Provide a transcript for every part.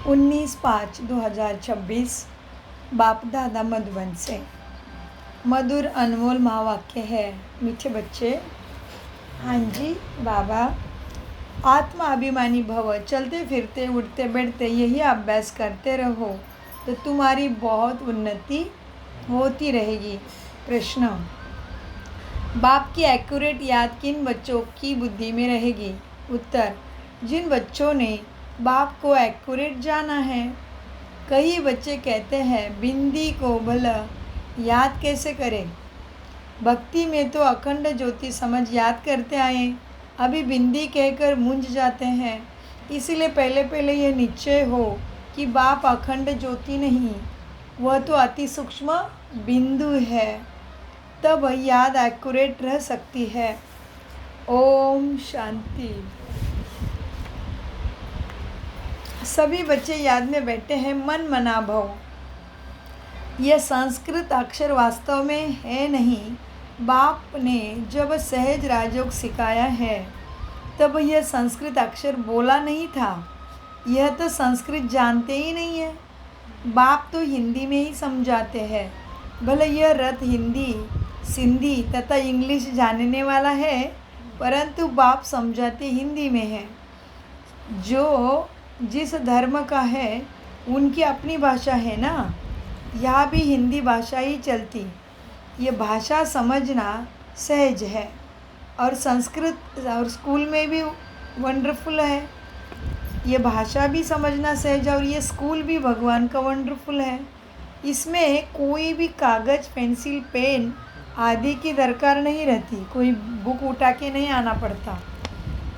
19/5/2026 बाप दादा मधुबन से मधुर अनमोल महावाक्य है। मीठे बच्चे, हाँ जी बाबा, आत्मा अभिमानी भव, चलते फिरते उठते बैठते यही अभ्यास करते रहो तो तुम्हारी बहुत उन्नति होती रहेगी। प्रश्न, बाप की एक्यूरेट याद किन बच्चों की बुद्धि में रहेगी? उत्तर, जिन बच्चों ने बाप को एक्यूरेट जाना है। कई बच्चे कहते हैं बिंदी को भला याद कैसे करें? भक्ति में तो अखंड ज्योति समझ याद करते आए, अभी बिंदी कहकर मूंझ जाते हैं। इसलिए पहले पहले यह निश्चय हो कि बाप अखंड ज्योति नहीं, वह तो अति सूक्ष्म बिंदु है, तब याद एक्यूरेट रह सकती है। ओम शांति। सभी बच्चे याद में बैठे हैं मन मना भव। यह संस्कृत अक्षर वास्तव में है नहीं। बाप ने जब सहज राजयोग सिखाया है तब यह संस्कृत अक्षर बोला नहीं था। यह तो संस्कृत जानते ही नहीं है। बाप तो हिंदी में ही समझाते हैं। भले यह रथ हिंदी, सिंधी तथा इंग्लिश जानने वाला है, परंतु बाप समझाते हिंदी में है। जो जिस धर्म का है उनकी अपनी भाषा है ना, यहाँ भी हिंदी भाषा ही चलती। ये भाषा समझना सहज है और संस्कृत और स्कूल में भी वंडरफुल है। ये भाषा भी समझना सहज है और ये स्कूल भी भगवान का वंडरफुल है। इसमें कोई भी कागज़, पेंसिल, पेन आदि की दरकार नहीं रहती, कोई बुक उठा के नहीं आना पड़ता।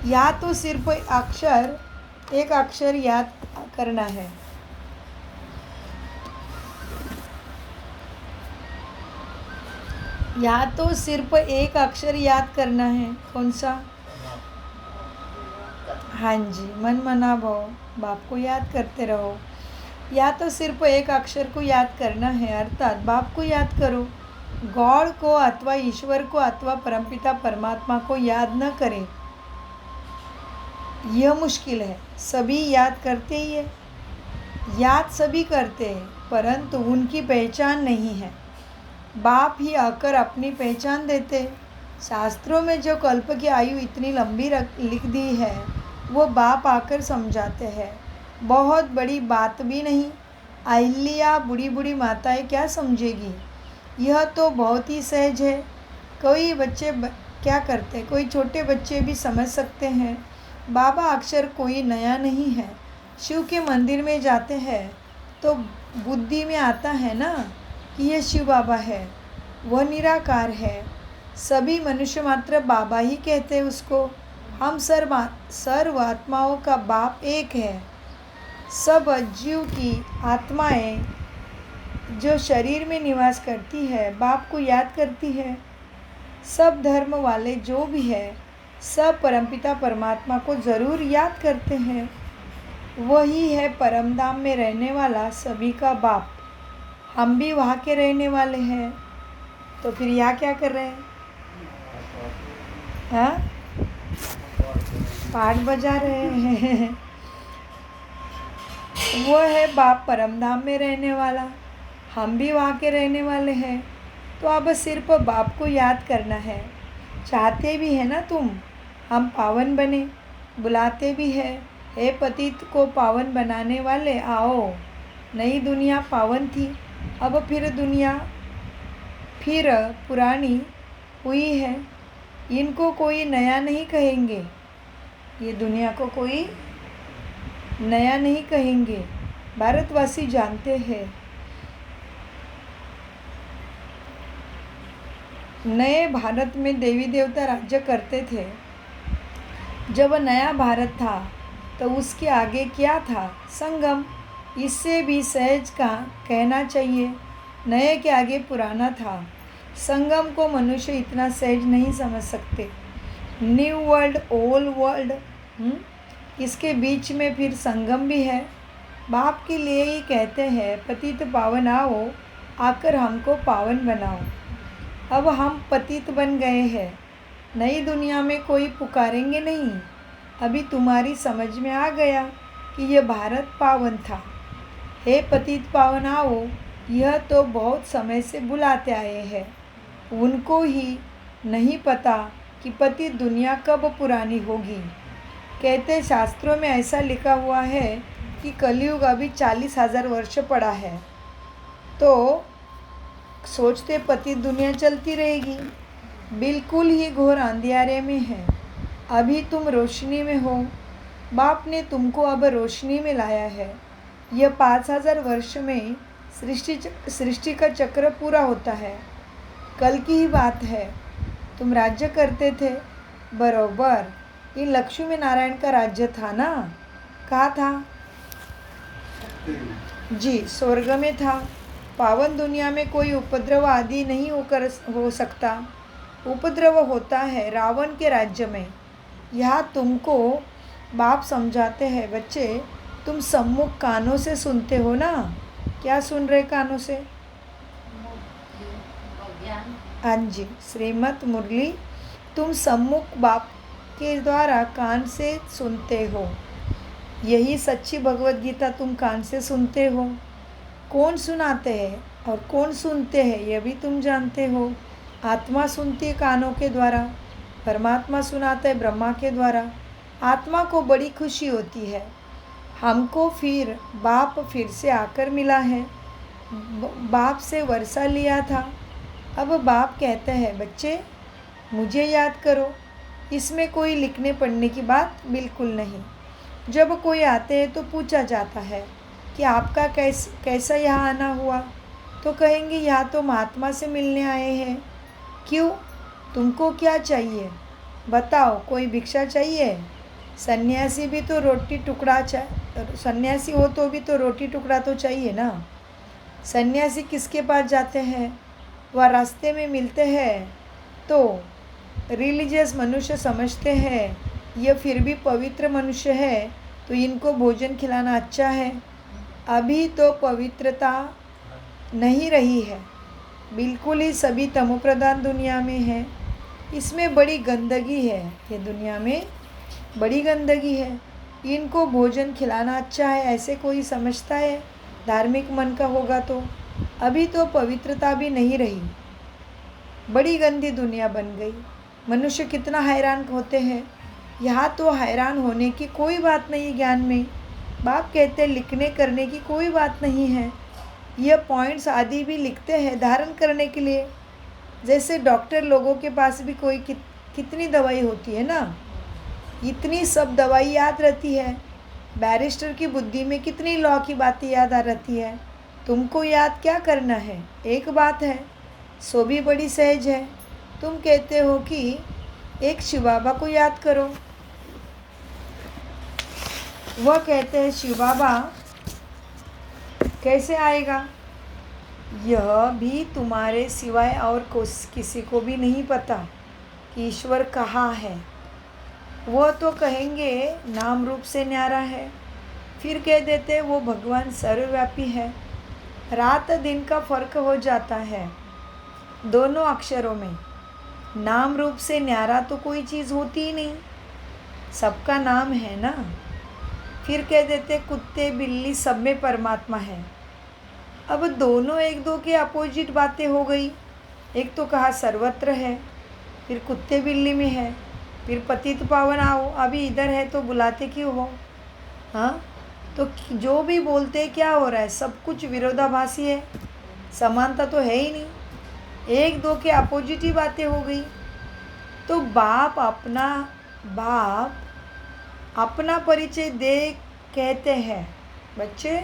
या तो सिर्फ एक अक्षर याद करना है। या तो सिर्फ एक अक्षर याद करना है। कौन सा? हाँ जी, मन मना भव, बाप को याद करते रहो। या तो सिर्फ एक अक्षर को याद करना है, अर्थात बाप को याद करो। गॉड को अथवा ईश्वर को अथवा परमपिता परमात्मा को याद न करें, यह मुश्किल है। सभी याद करते ही है, याद सभी करते हैं, परंतु उनकी पहचान नहीं है। बाप ही आकर अपनी पहचान देते। शास्त्रों में जो कल्प की आयु इतनी लंबी लिख दी है, वो बाप आकर समझाते हैं। बहुत बड़ी बात भी नहीं। अहिल्या बूढ़ी बूढ़ी माताएं क्या समझेगी? यह तो बहुत ही सहज है। कोई बच्चे क्या करते, कोई छोटे बच्चे भी समझ सकते हैं। बाबा अक्षर कोई नया नहीं है। शिव के मंदिर में जाते हैं तो बुद्धि में आता है ना कि यह शिव बाबा है, वह निराकार है। सभी मनुष्य मात्र बाबा ही कहते हैं उसको। हम सर्व आत्माओं का बाप एक है। सब जीव की आत्माएं जो शरीर में निवास करती है बाप को याद करती है। सब धर्म वाले जो भी है सब परमपिता परमात्मा को ज़रूर याद करते हैं। वही है परमधाम में रहने वाला सभी का बाप। हम भी वहाँ के रहने वाले हैं, तो फिर यहाँ क्या कर रहे हैं? हाँ, पाठ बजा रहे हैं। वो है बाप परमधाम में रहने वाला, हम भी वहाँ के रहने वाले हैं। तो अब सिर्फ बाप को याद करना है। चाहते भी है ना तुम हम पावन बने, बुलाते भी है, हे पतित को पावन बनाने वाले आओ। नई दुनिया पावन थी, अब फिर पुरानी हुई है। इनको कोई नया नहीं कहेंगे, ये दुनिया को कोई नया नहीं कहेंगे। भारतवासी जानते हैं, नए भारत में देवी देवता राज्य करते थे। जब नया भारत था तो उसके आगे क्या था? संगम। इससे भी सहज का कहना चाहिए, नए के आगे पुराना था। संगम को मनुष्य इतना सहज नहीं समझ सकते। न्यू वर्ल्ड, ओल्ड वर्ल्ड, इसके बीच में फिर संगम भी है। बाप के लिए ही कहते हैं पतित पावन आओ, आकर हमको पावन बनाओ। अब हम पतित बन गए हैं, नई दुनिया में कोई पुकारेंगे नहीं। अभी तुम्हारी समझ में आ गया कि यह भारत पावन था। हे पतित पावन आओ, यह तो बहुत समय से बुलाते आए हैं। उनको ही नहीं पता कि पतित दुनिया कब पुरानी होगी। कहते शास्त्रों में ऐसा लिखा हुआ है कि कलयुग अभी 40,000 वर्ष पड़ा है। तो सोचते पतित दुनिया चलती रहेगी। बिल्कुल ही घोर अंधियारे में है। अभी तुम रोशनी में हो। बाप ने तुमको अब रोशनी में लाया है। यह 5,000 वर्ष में सृष्टि का चक्र पूरा होता है। कल की ही बात है। तुम राज्य करते थे, बरोबर। ये लक्ष्मी नारायण का राज्य था ना? कहाँ था? जी, स्वर्ग में था। पावन दुनिया में कोई उपद्रव आदि नहीं हो सकता। उपद्रव होता है रावण के राज्य में। यहाँ तुमको बाप समझाते हैं, बच्चे तुम सम्मुख कानों से सुनते हो ना? क्या सुन रहे कानों से? हाँ जी, श्रीमत मुरली तुम सम्मुख बाप के द्वारा कान से सुनते हो। यही सच्ची भगवत गीता तुम कान से सुनते हो। कौन सुनाते हैं और कौन सुनते हैं यह भी तुम जानते हो। आत्मा सुनती है कानों के द्वारा, परमात्मा सुनाता है ब्रह्मा के द्वारा। आत्मा को बड़ी खुशी होती है। हमको फिर बाप फिर से आकर मिला है। बाप से वर्षा लिया था। अब बाप कहते हैं, बच्चे मुझे याद करो। इसमें कोई लिखने पढ़ने की बात बिल्कुल नहीं। जब कोई आते हैं तो पूछा जाता है कि आपका कैसा यहाँ आना हुआ, तो कहेंगे यहाँ तो महात्मा से मिलने आए हैं। क्यों? तुमको क्या चाहिए बताओ? कोई भिक्षा चाहिए? सन्यासी भी तो रोटी टुकड़ा सन्यासी हो तो भी तो रोटी टुकड़ा तो चाहिए ना। सन्यासी किसके पास जाते हैं? वह रास्ते में मिलते हैं तो रिलीजियस मनुष्य समझते हैं यह फिर भी पवित्र मनुष्य है, तो इनको भोजन खिलाना अच्छा है। अभी तो पवित्रता नहीं रही है। बिल्कुल ही सभी तमोप्रधान दुनिया में है। इसमें बड़ी गंदगी है। ये दुनिया में बड़ी गंदगी है। इनको भोजन खिलाना अच्छा है ऐसे कोई समझता है? धार्मिक मन का होगा तो। अभी तो पवित्रता भी नहीं रही। बड़ी गंदी दुनिया बन गई। मनुष्य कितना हैरान होते हैं। यहाँ तो हैरान होने की कोई बात नहीं। ज्ञान में बाप कहते लिखने करने की कोई बात नहीं है। यह पॉइंट्स आदि भी लिखते हैं धारण करने के लिए। जैसे डॉक्टर लोगों के पास भी कोई कितनी दवाई होती है ना, इतनी सब दवाई याद रहती है। बैरिस्टर की बुद्धि में कितनी लॉ की बातें याद आ रहती है। तुमको याद क्या करना है? एक बात है, सो भी बड़ी सहज है। तुम कहते हो कि एक शिव बाबा को याद करो। वह कहते हैं शिव बाबा कैसे आएगा? यह भी तुम्हारे सिवाय और किसी को भी नहीं पता कि ईश्वर कहाँ है। वह तो कहेंगे नाम रूप से न्यारा है। फिर कह देते वो भगवान सर्वव्यापी है। रात दिन का फर्क हो जाता है दोनों अक्षरों में। नाम रूप से न्यारा तो कोई चीज़ होती ही नहीं, सबका नाम है ना। फिर कह देते कुत्ते बिल्ली सब में परमात्मा है। अब दोनों एक दो के अपोजिट बातें हो गई। एक तो कहा सर्वत्र है, फिर कुत्ते बिल्ली में है, फिर पतित पावन आओ। अभी इधर है तो बुलाते क्यों हो? हाँ, तो जो भी बोलते क्या हो रहा है? सब कुछ विरोधाभासी है, समानता तो है ही नहीं। एक दो के अपोजिट ही बातें हो गई। तो बाप अपना परिचय दे कहते हैं, बच्चे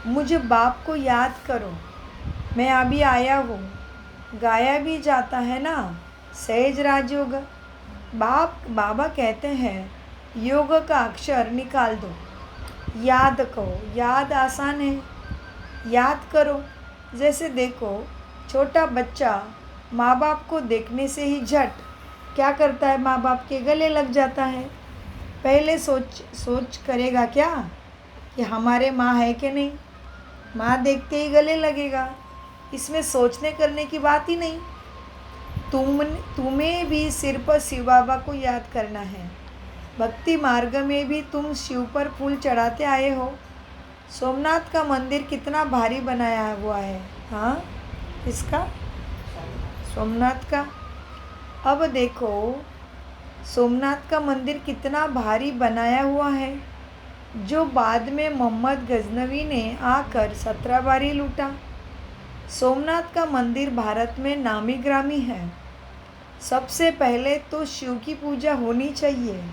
मुझे बाप को याद करो, मैं अभी आया हूँ। गाया भी जाता है ना सहज राजयोग। बाबा कहते हैं योग का अक्षर निकाल दो, याद कहो। याद आसान है, याद करो। जैसे देखो छोटा बच्चा माँ बाप को देखने से ही झट क्या करता है? माँ बाप के गले लग जाता है। पहले सोच करेगा क्या कि हमारे माँ है कि नहीं? माँ देखते ही गले लगेगा। इसमें सोचने करने की बात ही नहीं। तुम्हें भी सिर पर शिव बाबा को याद करना है। भक्ति मार्ग में भी तुम शिव पर फूल चढ़ाते आए हो। सोमनाथ का मंदिर कितना भारी बनाया हुआ है। हाँ, इसका सोमनाथ का। अब देखो सोमनाथ का मंदिर कितना भारी बनाया हुआ है, जो बाद में मोहम्मद गजनवी ने आकर 17 बारी लूटा। सोमनाथ का मंदिर भारत में नामी ग्रामी है। सबसे पहले तो शिव की पूजा होनी चाहिए।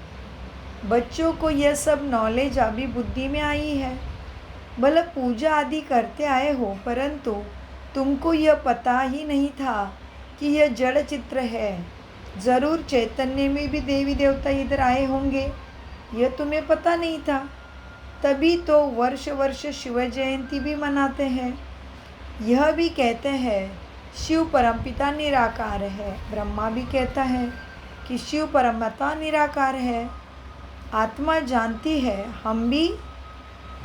बच्चों को यह सब नॉलेज अभी बुद्धि में आई है। भले पूजा आदि करते आए हो, परंतु तुमको यह पता ही नहीं था कि यह जड़ चित्र है। ज़रूर चैतन्य में भी देवी देवता इधर आए होंगे, यह तुम्हें पता नहीं था। तभी तो वर्ष वर्ष शिव जयंती भी मनाते हैं। यह भी कहते हैं शिव परमपिता निराकार है। ब्रह्मा भी कहता है कि शिव परमपिता निराकार है। आत्मा जानती है, हम भी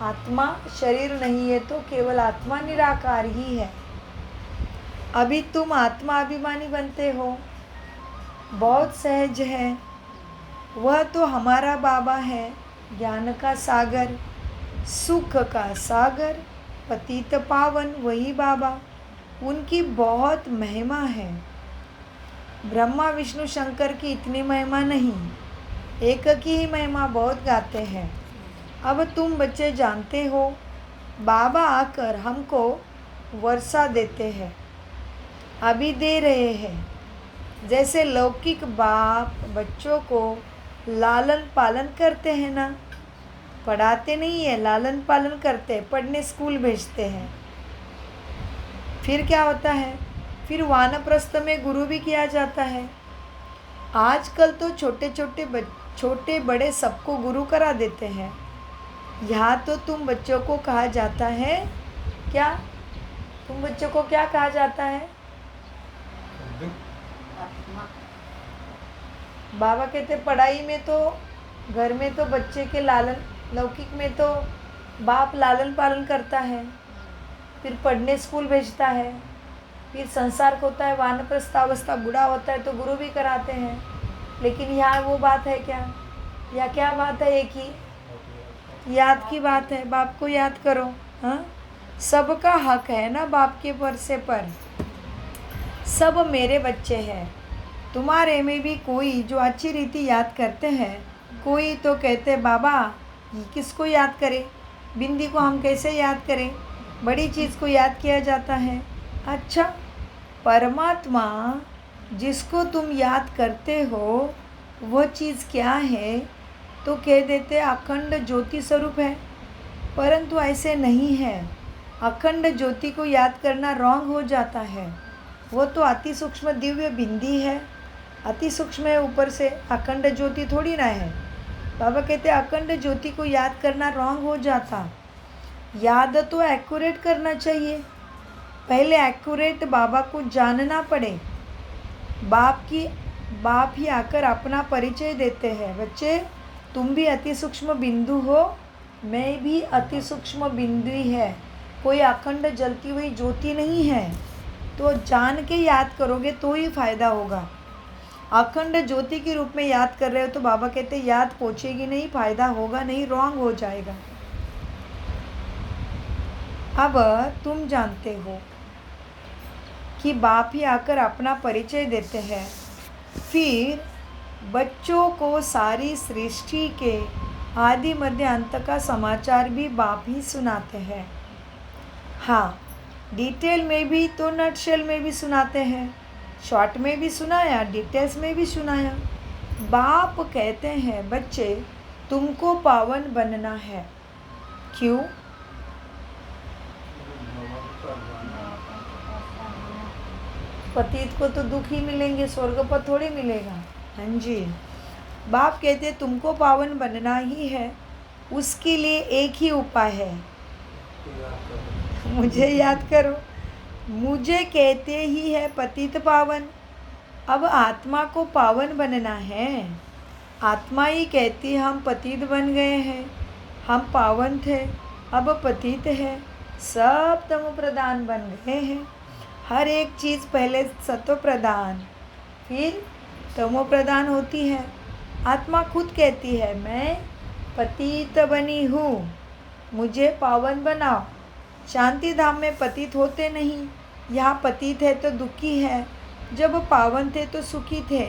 आत्मा, शरीर नहीं है तो केवल आत्मा निराकार ही है। अभी तुम आत्मा अभिमानी बनते हो, बहुत सहज है। वह तो हमारा बाबा है, ज्ञान का सागर, सुख का सागर, पतित पावन वही बाबा। उनकी बहुत महिमा है। ब्रह्मा विष्णु शंकर की इतनी महिमा नहीं, एक की ही महिमा बहुत गाते हैं। अब तुम बच्चे जानते हो, बाबा आकर हमको वर्षा देते हैं, अभी दे रहे हैं। जैसे लौकिक बाप बच्चों को लालन पालन करते हैं ना, पढ़ाते नहीं है, लालन पालन करते हैं, पढ़ने स्कूल भेजते हैं। फिर क्या होता है, फिर वानप्रस्थ में गुरु भी किया जाता है। आजकल तो छोटे बड़े सबको गुरु करा देते हैं। यहाँ तो तुम बच्चों को कहा जाता है क्या, तुम बच्चों को क्या कहा जाता है? बाबा कहते पढ़ाई में तो, घर में तो बच्चे के लालन, लौकिक में तो बाप लालन पालन करता है, फिर पढ़ने स्कूल भेजता है, फिर संसार होता है, वानप्रस्थावस्था बूढ़ा होता है तो गुरु भी कराते हैं। लेकिन यहाँ वो बात है क्या, या क्या बात है? एक ही याद की बात है। बाप को याद करो। हाँ, सबका हक है ना बाप के वर्षे पर। सब मेरे बच्चे हैं। तुम्हारे में भी कोई जो अच्छी रीति याद करते हैं, कोई तो कहते बाबा ये किसको याद करें, बिंदी को हम कैसे याद करें, बड़ी चीज़ को याद किया जाता है। अच्छा, परमात्मा जिसको तुम याद करते हो वह चीज़ क्या है? तो कह देते अखंड ज्योति स्वरूप है, परंतु ऐसे नहीं है। अखंड ज्योति को याद करना रॉन्ग हो जाता है। वो तो अति सूक्ष्म दिव्य बिंदी है, अति सूक्ष्म है, ऊपर से अखंड ज्योति थोड़ी ना है। बाबा कहते अखंड ज्योति को याद करना रॉन्ग हो जाता। याद तो एक्यूरेट करना चाहिए। पहले एक्यूरेट बाबा को जानना पड़े। बाप ही आकर अपना परिचय देते हैं, बच्चे तुम भी अति सूक्ष्म बिंदु हो, मैं भी अति सूक्ष्म बिंदु ही है, कोई अखंड जलती हुई ज्योति नहीं है। तो जान के याद करोगे तो ही फायदा होगा। अखंड ज्योति के रूप में याद कर रहे हो तो बाबा कहते याद पहुँचेगी नहीं, फायदा होगा नहीं, रॉन्ग हो जाएगा। अब तुम जानते हो कि बाप ही आकर अपना परिचय देते हैं, फिर बच्चों को सारी सृष्टि के आदि मध्य अंत का समाचार भी बाप ही सुनाते हैं। हाँ, डिटेल में भी तो नटशेल में भी सुनाते हैं, शॉर्ट में भी सुनाया, डिटेल्स में भी सुनाया। बाप कहते हैं बच्चे तुमको पावन बनना है। क्यों? पतित को तो दुख ही मिलेंगे, स्वर्ग पर थोड़ी मिलेगा। हाँ जी, बाप कहते तुमको पावन बनना ही है, उसके लिए एक ही उपाय है, मुझे याद करो। मुझे कहते ही है पतित पावन। अब आत्मा को पावन बनना है। आत्मा ही कहती हम पतित बन गए हैं, हम पावन थे अब पतित है, सब तमो प्रधान बन गए हैं। हर एक चीज़ पहले सत्व प्रधान फिर तमो प्रधान होती है। आत्मा खुद कहती है मैं पतित बनी हूँ, मुझे पावन बनाओ। शांति धाम में पतित होते नहीं, यहाँ पतित है तो दुखी है, जब पावन थे तो सुखी थे।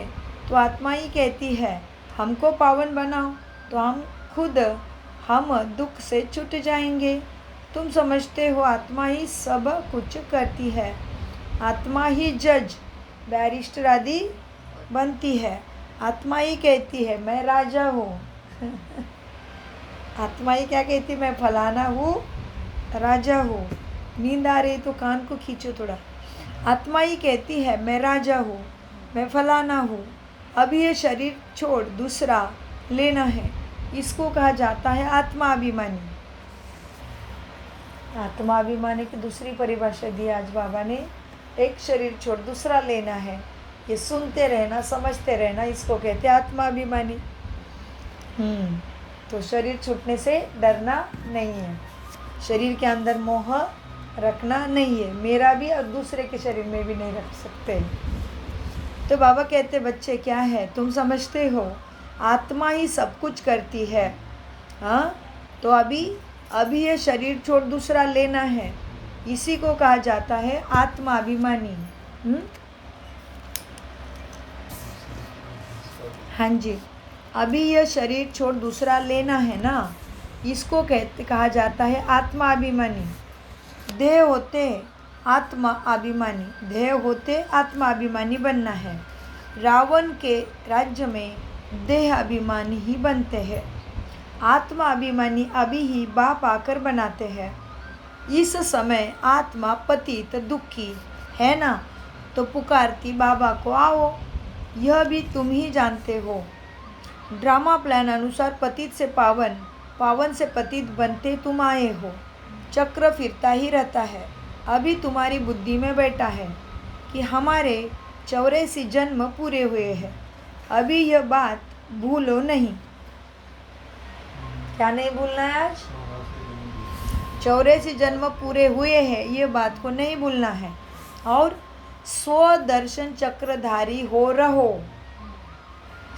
तो आत्मा ही कहती है हमको पावन बनाओ, तो हम दुख से छूट जाएंगे। तुम समझते हो आत्मा ही सब कुछ करती है, आत्मा ही जज बैरिस्टर आदि बनती है। आत्मा ही कहती है मैं राजा हूँ आत्मा ही क्या कहती है, मैं फलाना हूँ, राजा हूँ। नींद आ रही तो कान को खींचो थोड़ा। आत्मा ही कहती है मैं राजा हूँ, मैं फलाना हूँ, अभी ये शरीर छोड़ दूसरा लेना है। इसको कहा जाता है आत्माभिमानी। आत्माभिमानी की दूसरी परिभाषा दी आज बाबा ने, एक शरीर छोड़ दूसरा लेना है, ये सुनते रहना, समझते रहना, इसको कहते हैं आत्माभिमानी। तो शरीर छूटने से डरना नहीं है, शरीर के अंदर मोह रखना नहीं है, मेरा भी और दूसरे के शरीर में भी नहीं रख सकते। तो बाबा कहते बच्चे क्या है, तुम समझते हो आत्मा ही सब कुछ करती है। हाँ, तो अभी ये शरीर छोड़ दूसरा लेना है, इसी को कहा जाता है आत्माभिमानी। हाँ जी, अभी यह शरीर छोड़ दूसरा लेना है ना, इसको कहा जाता है आत्माभिमानी। देह होते आत्मा अभिमानी, देह होते आत्माभिमानी बनना है। रावण के राज्य में देह अभिमानी ही बनते हैं, आत्मा अभिमानी अभी ही बाप आकर बनाते हैं। इस समय आत्मा पतित दुखी है ना, तो पुकारती बाबा को आओ, यह भी तुम ही जानते हो। ड्रामा प्लान अनुसार पतित से पावन, पावन से पतित बनते तुम आए हो। चक्र फिरता ही रहता है। अभी तुम्हारी बुद्धि में बैठा है कि हमारे 84 जन्म पूरे हुए हैं। अभी यह बात भूलो नहीं। क्या नहीं भूलना है आज? 84 जन्म पूरे हुए हैं, ये बात को नहीं भूलना है। और स्वदर्शन चक्रधारी हो रहो,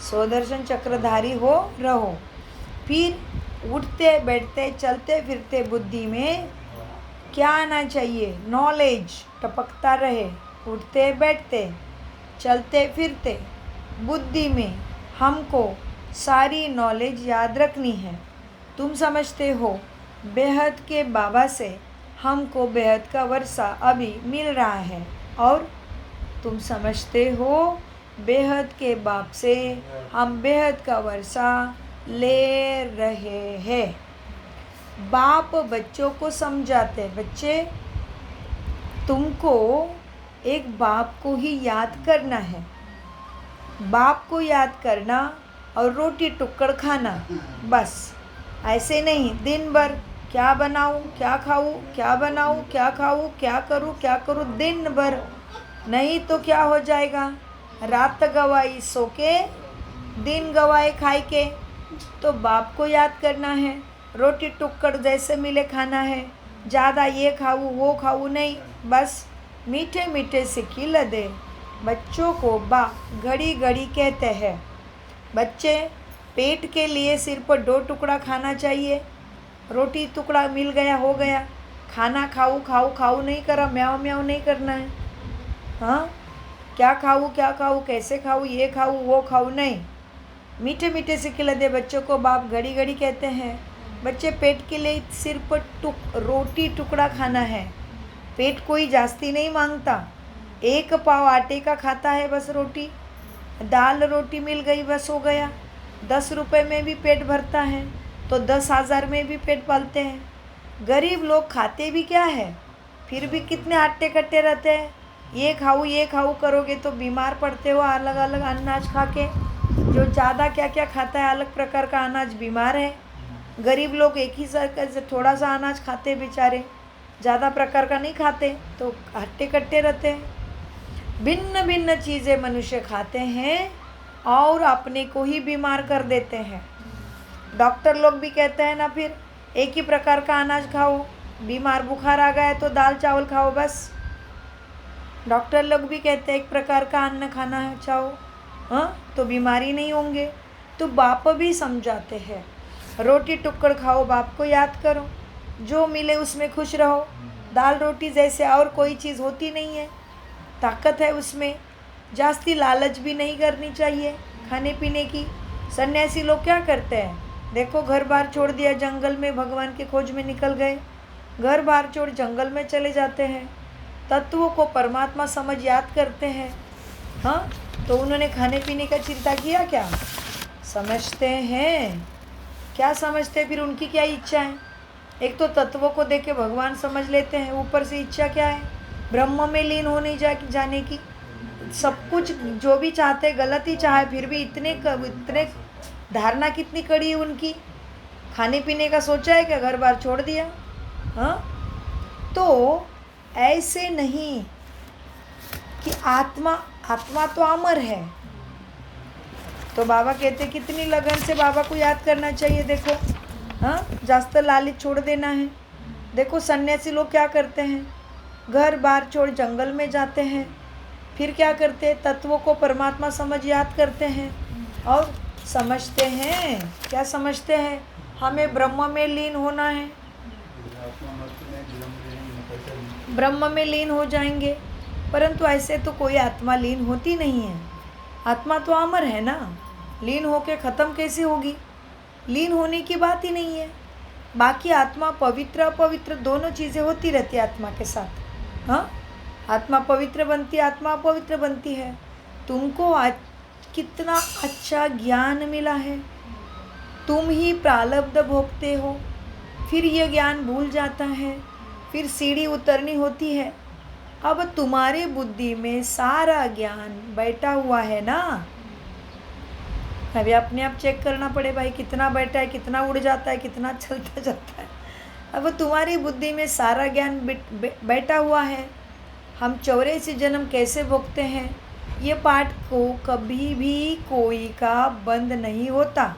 स्वदर्शन चक्रधारी हो रहो। फिर उठते बैठते चलते फिरते बुद्धि में क्या आना चाहिए? नॉलेज टपकता रहे। उठते बैठते चलते फिरते बुद्धि में हमको सारी नॉलेज याद रखनी है। तुम समझते हो बेहद के बाबा से हमको बेहद का वर्षा अभी मिल रहा है, और तुम समझते हो बेहद के बाप से हम बेहद का वर्षा ले रहे हैं। बाप बच्चों को समझाते, बच्चे तुमको एक बाप को ही याद करना है, बाप को याद करना और रोटी टुक्कड़ खाना, बस। ऐसे नहीं दिन भर क्या बनाऊँ क्या खाऊँ, क्या बनाऊँ क्या खाऊँ, क्या करूँ दिन भर, नहीं तो क्या हो जाएगा? रात गवाई सो के, दिन गवाए खाए के। तो बाप को याद करना है, रोटी टुक्कड़ जैसे मिले खाना है, ज़्यादा ये खाऊँ वो खाऊँ नहीं, बस मीठे मीठे से खिला दे। बच्चों को बाप घड़ी घड़ी कहते हैं, बच्चे पेट के लिए सिर्फ 2 टुकड़ा खाना चाहिए, रोटी टुकड़ा मिल गया हो गया, खाना खाऊँ नहीं करा, म्याऊं म्याऊं नहीं करना है। हाँ, क्या खाऊँ कैसे खाऊँ, ये खाऊँ वो खाऊँ नहीं, मीठे मीठे से खिला दे बच्चों को। बाप घड़ी घड़ी कहते हैं बच्चे पेट के लिए सिर्फ रोटी टुकड़ा खाना है, पेट कोई जास्ती नहीं मांगता। 1 पाव आटे का खाता है बस, रोटी दाल रोटी मिल गई बस हो गया। 10 रुपये में भी पेट भरता है, तो 10,000 में भी पेट पालते हैं। गरीब लोग खाते भी क्या है, फिर भी कितने हट्टे कट्टे रहते हैं। ये खाऊँ करोगे तो बीमार पड़ते हो। अलग अलग अनाज खा के, जो ज़्यादा क्या क्या खाता है अलग प्रकार का अनाज बीमार है। गरीब लोग एक ही से थोड़ा सा अनाज खाते बेचारे, ज़्यादा प्रकार का नहीं खाते, तो हट्टे कट्टे रहते हैं। भिन्न भिन्न चीज़ें मनुष्य खाते हैं और अपने को ही बीमार कर देते हैं। डॉक्टर लोग भी कहते हैं ना, फिर एक ही प्रकार का अनाज खाओ, बीमार बुखार आ गया तो दाल चावल खाओ बस। डॉक्टर लोग भी कहते हैं एक प्रकार का अन्न खाना है, चाहो हाँ तो बीमारी नहीं होंगे। तो बाप भी समझाते हैं, रोटी टुक्कड़ खाओ, बाप को याद करो, जो मिले उसमें खुश रहो। दाल रोटी जैसे और कोई चीज़ होती नहीं है, ताकत है उसमें। जास्ती लालच भी नहीं करनी चाहिए खाने पीने की। सन्यासी लोग क्या करते हैं, देखो घर बार छोड़ दिया, जंगल में भगवान की खोज में निकल गए, घर बार छोड़ जंगल में चले जाते हैं, तत्वों को परमात्मा समझ याद करते हैं। हाँ, तो उन्होंने खाने पीने का चिंता किया क्या? समझते हैं। क्या समझते हैं फिर? उनकी क्या इच्छा है? एक तो तत्वों को देख के भगवान समझ लेते हैं, ऊपर से इच्छा क्या है? ब्रह्म में लीन होने जाने की। सब कुछ जो भी चाहते गलत ही चाहे, फिर भी इतने धारणा कितनी कड़ी है उनकी। खाने पीने का सोचा है क्या? घर बार छोड़ दिया। हाँ, तो ऐसे नहीं कि आत्मा तो अमर है। तो बाबा कहते कितनी लगन से बाबा को याद करना चाहिए। देखो, हाँ, जास्त लालच छोड़ देना है। देखो सन्यासी लोग क्या करते हैं, घर बार छोड़ जंगल में जाते हैं, फिर क्या करते हैं, तत्वों को परमात्मा समझ याद करते हैं और समझते हैं। क्या समझते हैं? हमें ब्रह्म में लीन होना है, ब्रह्म में लीन हो जाएंगे। परंतु ऐसे तो कोई आत्मा लीन होती नहीं है। आत्मा तो अमर है ना, लीन होके ख़त्म कैसे होगी? लीन होने की बात ही नहीं है। बाकी आत्मा पवित्र अपवित्र दोनों चीज़ें होती रहती है आत्मा के साथ। हाँ, आत्मा पवित्र बनती है, आत्मा अपवित्र बनती है। तुमको आज कितना अच्छा ज्ञान मिला है, तुम ही प्रारब्ध भोगते हो, फिर ये ज्ञान भूल जाता है, फिर सीढ़ी उतरनी होती है। अब तुम्हारी बुद्धि में सारा ज्ञान बैठा हुआ है ना। अभी अपने आप चेक करना पड़े भाई, कितना बैठा है, कितना उड़ जाता है, कितना चलता जाता है। अब तुम्हारी बुद्धि में सारा ज्ञान बैठा हुआ है। हम 84 जन्म कैसे भोगते हैं, ये पाठ को कभी भी कोई का बंद नहीं होता।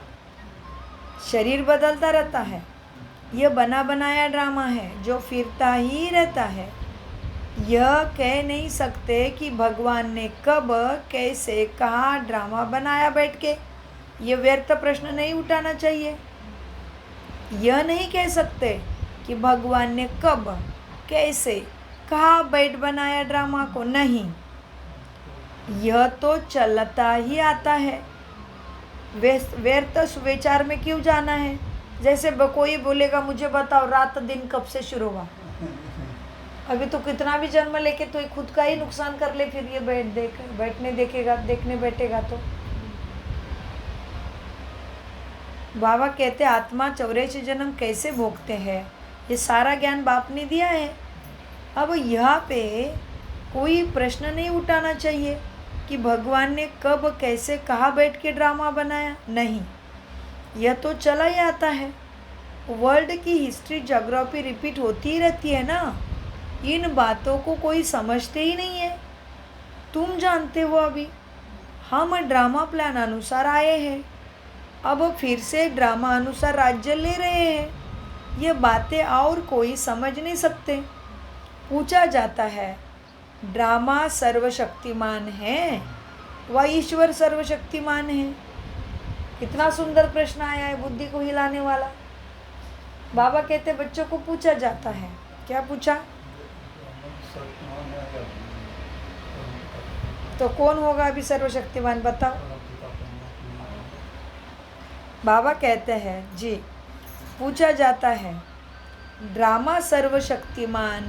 शरीर बदलता रहता है, यह बना बनाया ड्रामा है जो फिरता ही रहता है। यह कह नहीं सकते कि भगवान ने कब कैसे कहाँ ड्रामा बनाया बैठ के। ये व्यर्थ प्रश्न नहीं उठाना चाहिए। यह नहीं कह सकते कि भगवान ने कब कैसे कहाँ बैठ बनाया ड्रामा को। नहीं, यह तो चलता ही आता है। व्यर्थ विचार में क्यों जाना है? जैसे कोई बोलेगा मुझे बताओ रात दिन कब से शुरू हुआ। अभी तो कितना भी जन्म लेके तो खुद का ही नुकसान कर ले, फिर ये देखने बैठेगा तो। बाबा कहते आत्मा 84 जन्म कैसे भोगते हैं, ये सारा ज्ञान बाप ने दिया है। अब यहाँ पे कोई प्रश्न नहीं उठाना चाहिए कि भगवान ने कब कैसे कहाँ बैठ के ड्रामा बनाया। नहीं, यह तो चला ही आता है। वर्ल्ड की हिस्ट्री ज्योग्राफी रिपीट होती ही रहती है ना। इन बातों को कोई समझते ही नहीं है। तुम जानते हो अभी हम ड्रामा प्लान अनुसार आए हैं, अब फिर से ड्रामा अनुसार राज्य ले रहे हैं। ये बातें और कोई समझ नहीं सकते। पूछा जाता है ड्रामा सर्वशक्तिमान है व ईश्वर सर्वशक्तिमान है? कितना सुंदर प्रश्न आया है, बुद्धि को हिलाने वाला। बाबा कहते बच्चों को पूछा जाता है। क्या पूछा? तो कौन होगा अभी सर्वशक्तिमान, बताओ। बाबा कहते हैं जी, पूछा जाता है ड्रामा सर्वशक्तिमान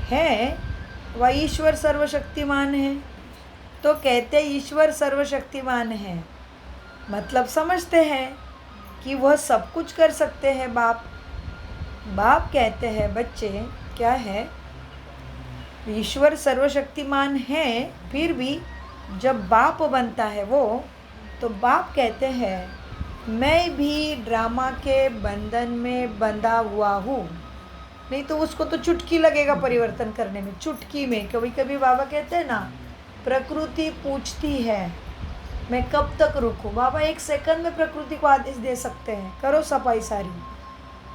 है व ईश्वर सर्वशक्तिमान है? तो कहते ईश्वर सर्वशक्तिमान है, मतलब समझते हैं कि वह सब कुछ कर सकते हैं। बाप कहते हैं बच्चे क्या है, ईश्वर सर्वशक्तिमान है, फिर भी जब बाप बनता है वो, तो बाप कहते हैं मैं भी ड्रामा के बंधन में बंधा हुआ हूँ। नहीं तो उसको तो चुटकी लगेगा परिवर्तन करने में, चुटकी में। कभी कभी बाबा कहते हैं ना, प्रकृति पूछती है मैं कब तक रुकूं। बाबा 1 सेकंड में प्रकृति को आदेश दे सकते हैं, करो सफाई सारी।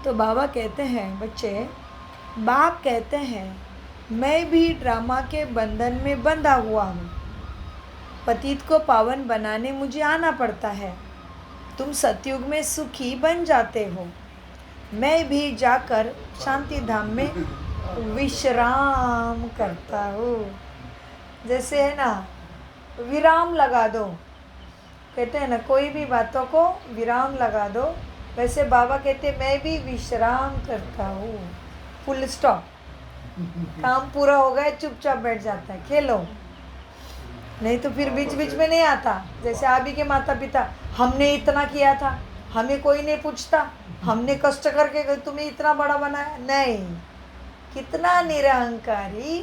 तो बाबा कहते हैं बच्चे, बाप कहते हैं मैं भी ड्रामा के बंधन में बंधा हुआ हूँ, पतित को पावन बनाने मुझे आना पड़ता है। तुम सतयुग में सुखी बन जाते हो। मैं भी जाकर शांति धाम में विश्राम करता हूँ। जैसे है ना, विराम लगा दो, कहते हैं ना कोई भी बातों को विराम लगा दो, वैसे बाबा कहते मैं भी विश्राम करता हूँ। Full stop. काम पूरा हो गया, चुपचाप बैठ जाता है, खेलो। नहीं तो फिर बीच बीच में नहीं आता। जैसे अभी के माता पिता, हमने इतना किया था, हमें कोई नहीं पूछता, हमने कष्ट करके तुम्हें इतना बड़ा बनाया। नहीं, कितना निरहंकारी,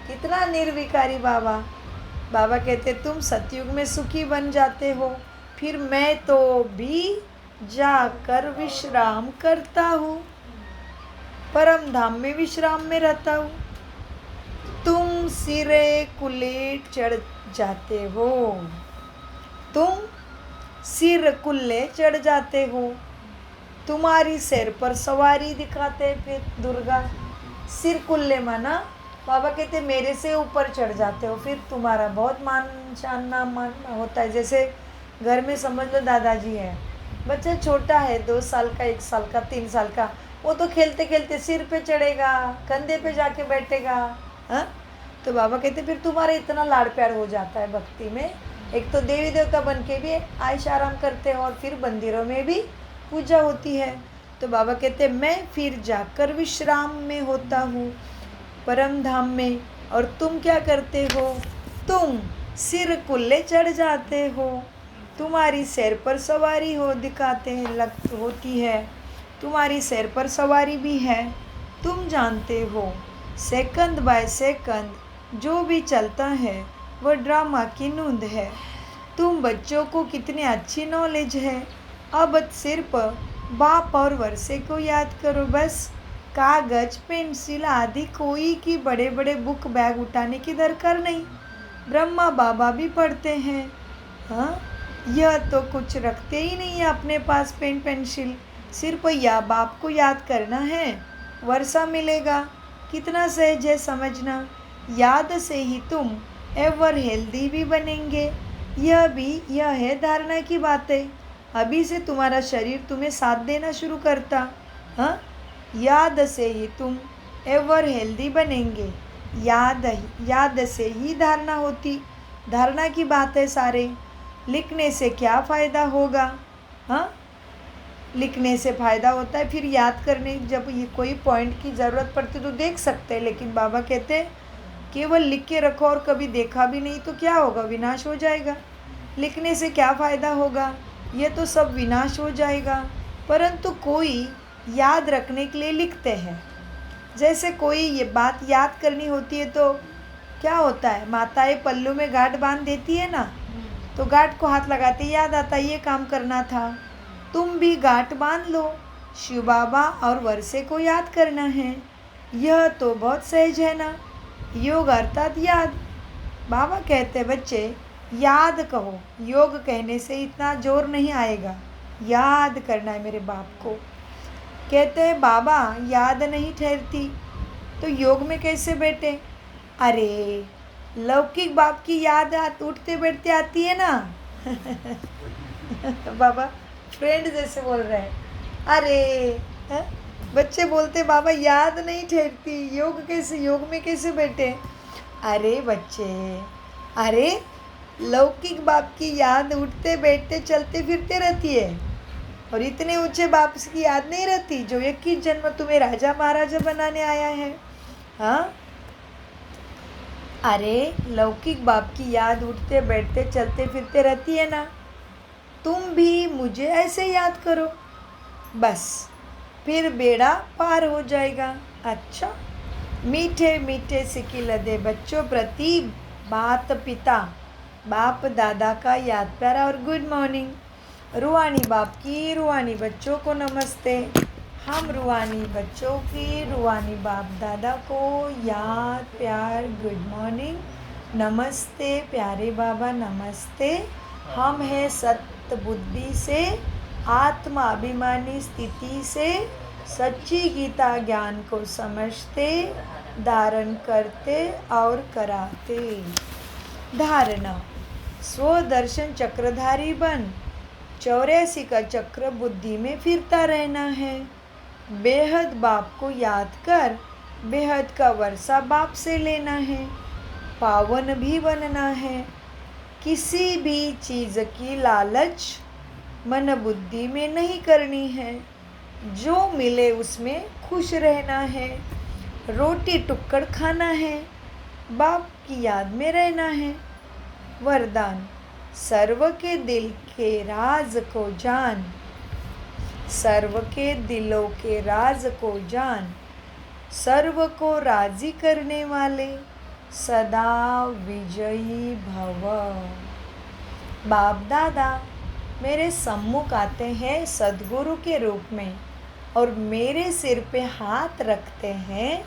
कितना निर्विकारी बाबा। बाबा कहते तुम सतयुग में सुखी बन जाते हो, फिर मैं तो भी जाकर विश्राम करता हूँ, परम धाम में विश्राम में रहता हूँ। तुम सिरे कुल्ले चढ़ जाते हो, तुम सिर कुल्ले चढ़ जाते हो, तुम्हारी सिर पर सवारी दिखाते। फिर दुर्गा सिर कुल्ले माना, बाबा कहते मेरे से ऊपर चढ़ जाते हो, फिर तुम्हारा बहुत मान मान होता है। जैसे घर में समझ लो दादाजी है, बच्चा छोटा है, 2 साल का, 1 साल का, 3 साल का, वो तो खेलते खेलते सिर पे चढ़ेगा, कंधे पे जाके बैठेगा। हाँ, तो बाबा कहते फिर तुम्हारा इतना लाड़ प्यार हो जाता है भक्ति में। एक तो देवी देवता बन के भी आयश आराम करते हो, और फिर मंदिरों में भी पूजा होती है। तो बाबा कहते मैं फिर जाकर विश्राम में होता हूँ परम धाम में, और तुम क्या करते हो, तुम सिर कुल्ले चढ़ जाते हो, तुम्हारी सिर पर सवारी हो दिखाते हैं, लग होती है, तुम्हारी सिर पर सवारी भी है। तुम जानते हो सेकंड बाय सेकंड जो भी चलता है वह ड्रामा की नूंद है। तुम बच्चों को कितनी अच्छी नॉलेज है, अब सिर्फ बाप और वर्षे को याद करो बस। कागज पेंसिल आदि कोई की बड़े बड़े बुक बैग उठाने की दरकार नहीं। ब्रह्मा बाबा भी पढ़ते हैं। हाँ, यह तो कुछ रखते ही नहीं है अपने पास पेन पेंसिल, सिर्फ या बाप को याद करना है, वर्षा मिलेगा। कितना सहज है समझना, याद से ही तुम एवर हेल्दी भी बनेंगे। यह है धारणा की बातें। अभी से तुम्हारा शरीर तुम्हें साथ देना शुरू करता। हाँ, याद से ही तुम एवर हेल्दी बनेंगे। याद से ही धारणा होती, धारणा की बात है सारे। लिखने से क्या फ़ायदा होगा। हाँ, लिखने से फ़ायदा होता है, फिर याद करने जब ये कोई पॉइंट की ज़रूरत पड़ती तो देख सकते हैं, लेकिन बाबा कहते हैं केवल लिख के रखो और कभी देखा भी नहीं तो क्या होगा, विनाश हो जाएगा। लिखने से क्या फ़ायदा होगा, ये तो सब विनाश हो जाएगा। परंतु कोई याद रखने के लिए लिखते हैं। जैसे कोई ये बात याद करनी होती है तो क्या होता है, माताएं पल्लू में गांठ बांध देती है ना, तो गांठ को हाथ लगाते याद आता ये काम करना था। तुम भी गांठ बांध लो, शिव बाबा और वर्षे को याद करना है। यह तो बहुत सहज है ना, योग अर्थात याद। बाबा कहते बच्चे याद कहो, योग कहने से इतना जोर नहीं आएगा, याद करना है मेरे बाप को। कहते हैं बाबा याद नहीं ठहरती तो योग में कैसे बैठे। अरे लौकिक बाप की याद उठते बैठते आती है ना। बाबा फ्रेंड जैसे बोल रहे हैं। अरे है? बच्चे बोलते बाबा याद नहीं ठहरती, योग कैसे, योग में कैसे बैठे। अरे बच्चे, अरे लौकिक बाप की याद उठते बैठते चलते फिरते रहती है, और इतने ऊंचे बाप की याद नहीं रहती जो 21 जन्म तुम्हें राजा महाराजा बनाने आया है। हाँ, अरे लौकिक बाप की याद उठते बैठते चलते फिरते रहती है ना, तुम भी मुझे ऐसे याद करो, बस फिर बेड़ा पार हो जाएगा। अच्छा, मीठे मीठे सिकिल दे बच्चों प्रति माता पिता बाप दादा का याद प्यारा और गुड मॉर्निंग। रूहानी बाप की रूहानी बच्चों को नमस्ते। हम रूहानी बच्चों की रूहानी बाप दादा को याद प्यार गुड मॉर्निंग, नमस्ते प्यारे बाबा नमस्ते। हम हैं सत्य बुद्धि से, आत्मा अभिमानी स्थिति से, सच्ची गीता ज्ञान को समझते, धारण करते और कराते। धारणा, स्वदर्शन चक्रधारी बन, 84 का चक्र बुद्धि में फिरता रहना है। बेहद बाप को याद कर बेहद का वर्षा बाप से लेना है। पावन भी बनना है। किसी भी चीज़ की लालच मन बुद्धि में नहीं करनी है। जो मिले उसमें खुश रहना है। रोटी टुक्कड़ खाना है। बाप की याद में रहना है। वरदान, सर्व के दिल के राज को जान, सर्व के दिलों के राज को जान, सर्व को राजी करने वाले सदा विजयी भव। बाप दादा मेरे सम्मुख आते हैं सद्गुरु के रूप में और मेरे सिर पे हाथ रखते हैं,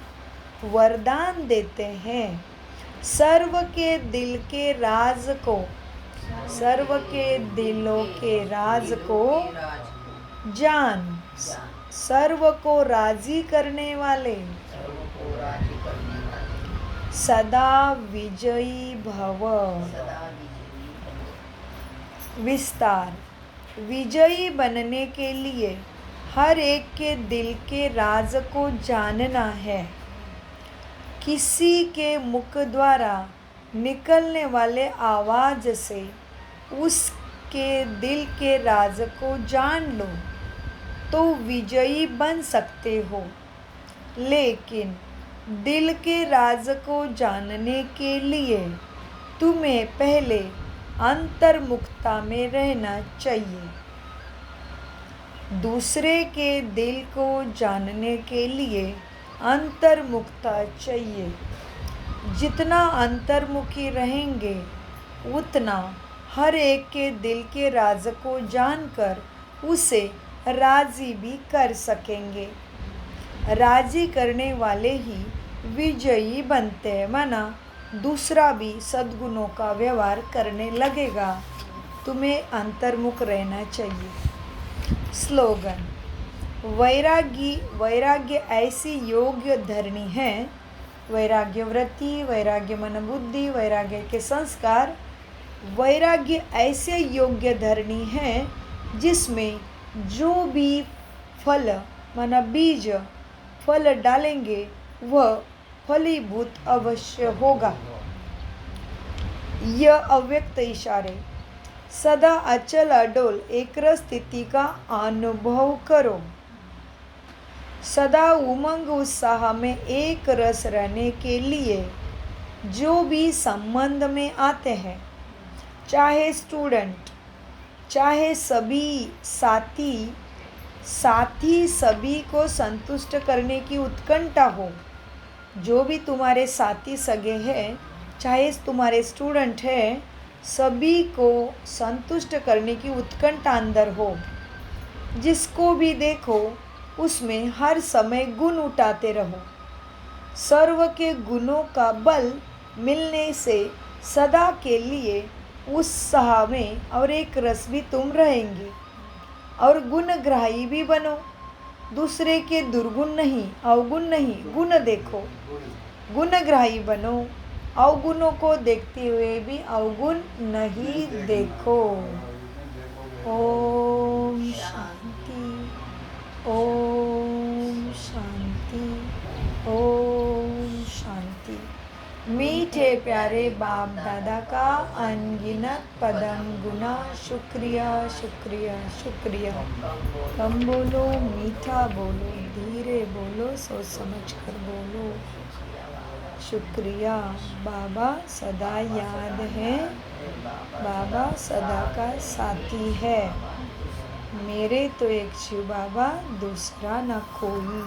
वरदान देते हैं। सर्व के दिल के राज को, सर्व के दिलों के राज को जान, सर्व को राजी करने वाले सदा विजयी भव। विस्तार, विजयी बनने के लिए हर एक के दिल के राज को जानना है। किसी के मुख द्वारा निकलने वाले आवाज़ से उसके दिल के राज को जान लो तो विजयी बन सकते हो। लेकिन दिल के राज को जानने के लिए तुम्हें पहले अंतर्मुखता में रहना चाहिए। दूसरे के दिल को जानने के लिए अंतर्मुखता चाहिए। जितना अंतर्मुखी रहेंगे उतना हर एक के दिल के राज को जानकर उसे राजी भी कर सकेंगे। राजी करने वाले ही विजयी बनते हैं, माना दूसरा भी सद्गुणों का व्यवहार करने लगेगा। तुम्हें अंतर्मुख रहना चाहिए। स्लोगन, वैराग्य ऐसी योग्य धरनी है। वैराग्य वृत्ति, वैराग्य मन बुद्धि, वैराग्य के संस्कार। वैराग्य ऐसे योग्य धरनी है जिसमें जो भी फल माना बीज फल डालेंगे वह फलीभूत अवश्य होगा। यह अव्यक्त इशारे। सदा अचल अडोल एकरस स्थिति का अनुभव करो। सदा उमंग उत्साह में एक रस रहने के लिए जो भी संबंध में आते हैं, चाहे स्टूडेंट, चाहे सभी साथी सभी को संतुष्ट करने की उत्कंठा हो। जो भी तुम्हारे साथी सगे हैं, चाहे तुम्हारे स्टूडेंट हैं, सभी को संतुष्ट करने की उत्कंठा अंदर हो। जिसको भी देखो उसमें हर समय गुण उठाते रहो। सर्व के गुणों का बल मिलने से सदा के लिए उत्साह में और एक रस भी तुम रहेंगे और गुणग्राही भी बनो। दूसरे के दुर्गुण नहीं, अवगुण नहीं, गुण देखो। गुणग्राही बनो। अवगुणों को देखते हुए भी अवगुण नहीं देखो। ओम शांति, ओम शांति, ओम शांति। मीठे प्यारे बाप दादा का अनगिनत पदम गुना शुक्रिया शुक्रिया शुक्रिया। कम बोलो, मीठा बोलो, धीरे बोलो, सोच समझ कर बोलो। शुक्रिया। बाबा सदा याद है, बाबा सदा का साथी है। मेरे तो एक शिव बाबा, दूसरा न कोई।